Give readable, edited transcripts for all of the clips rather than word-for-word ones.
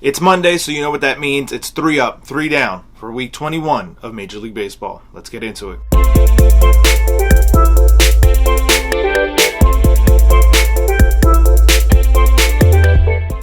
It's Monday, so you know what that means. It's 3 up, 3 down for week 21 of Major League Baseball. Let's get into it.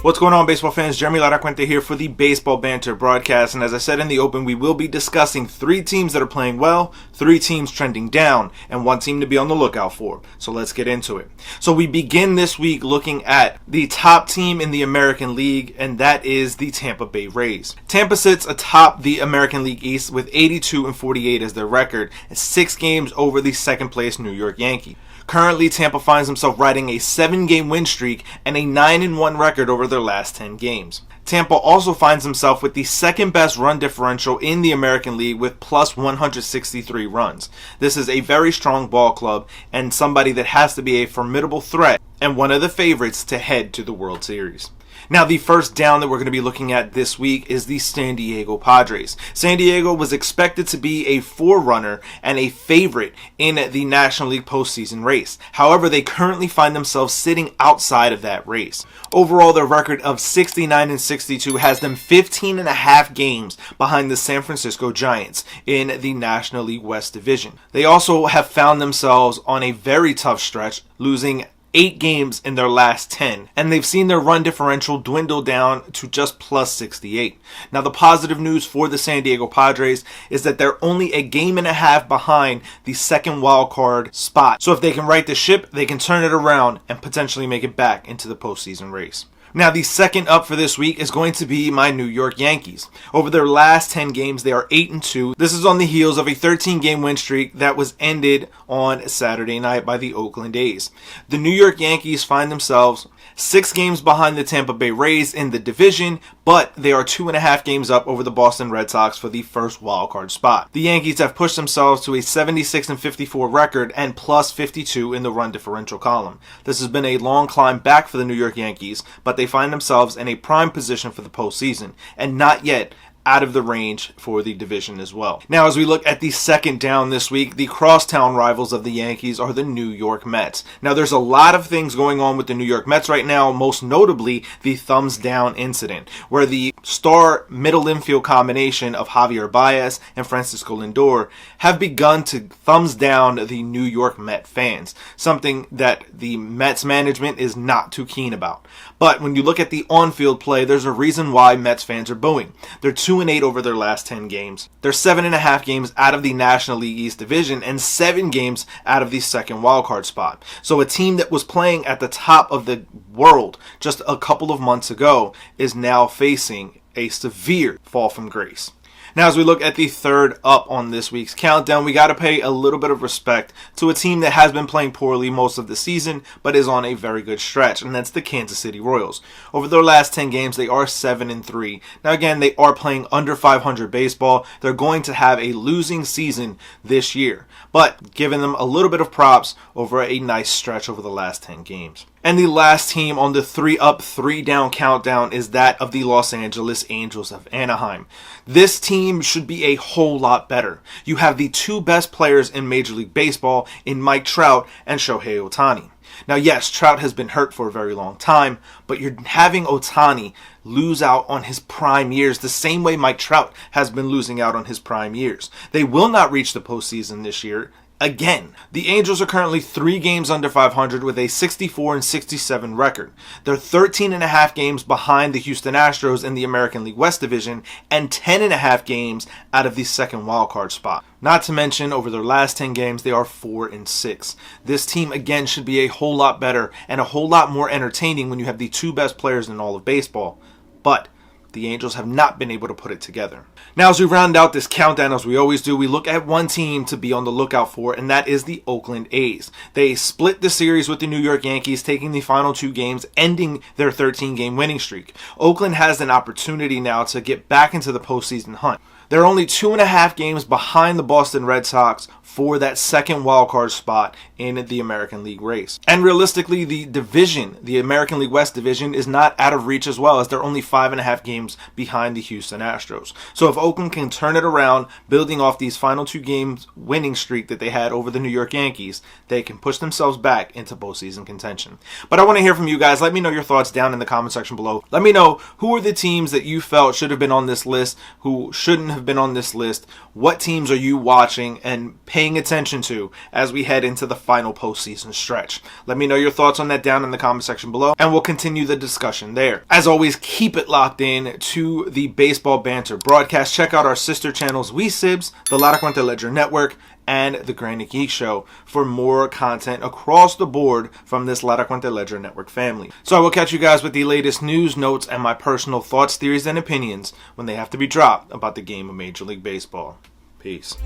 What's going on, baseball fans? Jeremy Laracuente here for the Baseball Banter Broadcast. And as I said in the open, we will be discussing 3 teams that are playing well, 3 teams trending down, and 1 team to be on the lookout for. So let's get into it. So we begin this week looking at the top team in the American League, and that is the Tampa Bay Rays. Tampa sits atop the American League East with 82-48 as their record, and 6 games over the second place New York Yankees. Currently, Tampa finds himself riding a 7-game win streak and a 9-1 record over their last 10 games. Tampa also finds himself with the second best run differential in the American League with plus 163 runs. This is a very strong ball club and somebody that has to be a formidable threat and one of the favorites to head to the World Series. Now, the first down that we're going to be looking at this week is the San Diego Padres. San Diego was expected to be a forerunner and a favorite in the National League postseason race. However, they currently find themselves sitting outside of that race. Overall, their record of 69-62 has them 15 and a half games behind the San Francisco Giants in the National League West Division. They also have found themselves on a very tough stretch, losing 8 games in their last 10, and they've seen their run differential dwindle down to just plus 68. Now, the positive news for the San Diego Padres is that they're only a game and a half behind the second wild card spot. So if they can right the ship, they can turn it around and potentially make it back into the postseason race. Now, the second up for this week is going to be my New York Yankees. Over their last 10 games, they are 8-2. This is on the heels of a 13-game win streak that was ended on Saturday night by the Oakland A's. The New York Yankees find themselves 6 games behind the Tampa Bay Rays in the division, but they are 2.5 games up over the Boston Red Sox for the first wildcard spot. The Yankees have pushed themselves to a 76-54 record and plus 52 in the run differential column. This has been a long climb back for the New York Yankees, but they find themselves in a prime position for the postseason, and not yet out of the range for the division as well. Now, as we look at the second down this week, the crosstown rivals of the Yankees are the New York Mets. Now, there's a lot of things going on with the New York Mets right now, most notably the thumbs down incident, where the star middle infield combination of Javier Baez and Francisco Lindor have begun to thumbs down the New York Met fans, something that the Mets management is not too keen about. But when you look at the on-field play, there's a reason why Mets fans are booing. They're 2-8 over their last 10 games. They're 7.5 games out of the National League East Division and 7 games out of the second wildcard spot. So a team that was playing at the top of the world just a couple of months ago is now facing a severe fall from grace. Now, as we look at the third up on this week's countdown, we got to pay a little bit of respect to a team that has been playing poorly most of the season, but is on a very good stretch, and that's the Kansas City Royals. Over their last 10 games, they are 7-3. Now, again, they are playing under 500 baseball. They're going to have a losing season this year, but giving them a little bit of props over a nice stretch over the last 10 games. And the last team on the 3 up, 3 down countdown is that of the Los Angeles Angels of Anaheim. This team should be a whole lot better. You have the 2 best players in Major League Baseball in Mike Trout and Shohei Ohtani. Now, yes, Trout has been hurt for a very long time, but you're having Ohtani lose out on his prime years the same way Mike Trout has been losing out on his prime years. They will not reach the postseason this year. Again, the Angels are currently 3 games under 500 with a 64-67 record. They're 13.5 games behind the Houston Astros in the American League West Division and 10.5 games out of the second wildcard spot. Not to mention, over their last 10 games, they are 4-6. This team, again, should be a whole lot better and a whole lot more entertaining when you have the 2 best players in all of baseball. But the Angels have not been able to put it together. Now, as we round out this countdown, as we always do, we look at one team to be on the lookout for, and that is the Oakland A's. They split the series with the New York Yankees, taking the final 2 games, ending their 13-game winning streak. Oakland has an opportunity now to get back into the postseason hunt. They're only 2.5 games behind the Boston Red Sox for that second wildcard spot in the American League race. And realistically, the division, the American League West division, is not out of reach as well, as they're only 5.5 games behind the Houston Astros. So if Oakland can turn it around, building off these final 2 games winning streak that they had over the New York Yankees, they can push themselves back into postseason contention. But I want to hear from you guys. Let me know your thoughts down in the comment section below. Let me know who are the teams that you felt should have been on this list, who shouldn't have been on this list. What teams are you watching and paying attention to as we head into the final postseason stretch? Let me know your thoughts on that down in the comment section below, and we'll continue the discussion there. As always, keep it locked in to the Baseball Banter Broadcast. Check out our sister channels, We Sibs, the Laracuente Ledger Network, and the Granite Geek Show for more content across the board from this Laracuente Ledger Network family. So I will catch you guys with the latest news, notes, and my personal thoughts, theories, and opinions when they have to be dropped about the game of Major League Baseball. Peace.